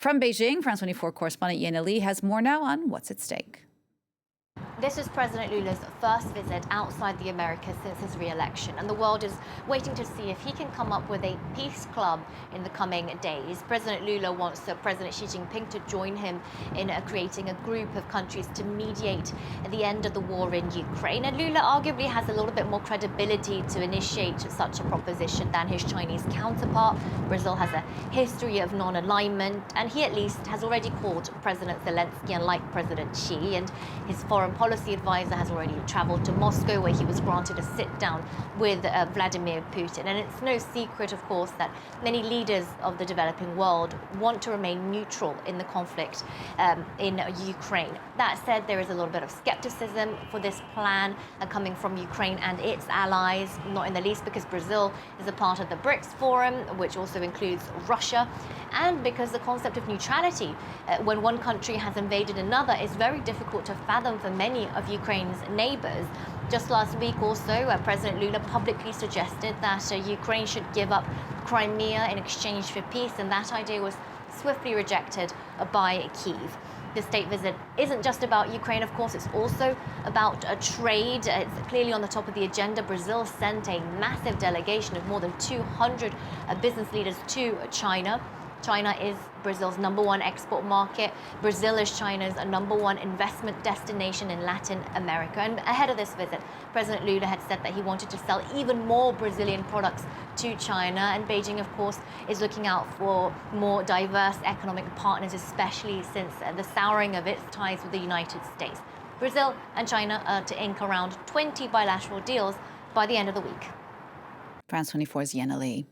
From Beijing, France 24 correspondent Yena Lee has more now on what's at stake. This is President Lula's first visit outside the Americas since his re-election, and the world is waiting to see if he can come up with a peace club in the coming days. President Lula wants President Xi Jinping to join him in creating a group of countries to mediate the end of the war in Ukraine. And Lula arguably has a little bit more credibility to initiate such a proposition than his Chinese counterpart. Brazil has a history of non-alignment, and he at least has already called President Zelensky, unlike President Xi, and his foreign policy advisor has already traveled to Moscow, where he was granted a sit-down with Vladimir Putin. And it's no secret, of course, that many leaders of the developing world want to remain neutral in the conflict in Ukraine. That said, there is a little bit of skepticism for this plan coming from Ukraine and its allies, not in the least because Brazil is a part of the BRICS Forum, which also includes Russia, and because the concept of neutrality, when one country has invaded another, is very difficult to fathom for many of Ukraine's neighbors. Just last week also, President Lula publicly suggested that Ukraine should give up Crimea in exchange for peace, and that idea was swiftly rejected by Kyiv. The state visit isn't just about Ukraine, of course, it's also about trade. It's clearly on the top of the agenda. Brazil sent a massive delegation of more than 200 business leaders to China. China is Brazil's #1 export market. Brazil is China's #1 investment destination in Latin America. And ahead of this visit, President Lula had said that he wanted to sell even more Brazilian products to China. And Beijing, of course, is looking out for more diverse economic partners, especially since the souring of its ties with the United States. Brazil and China are to ink around 20 bilateral deals by the end of the week. France 24's Yena Lee.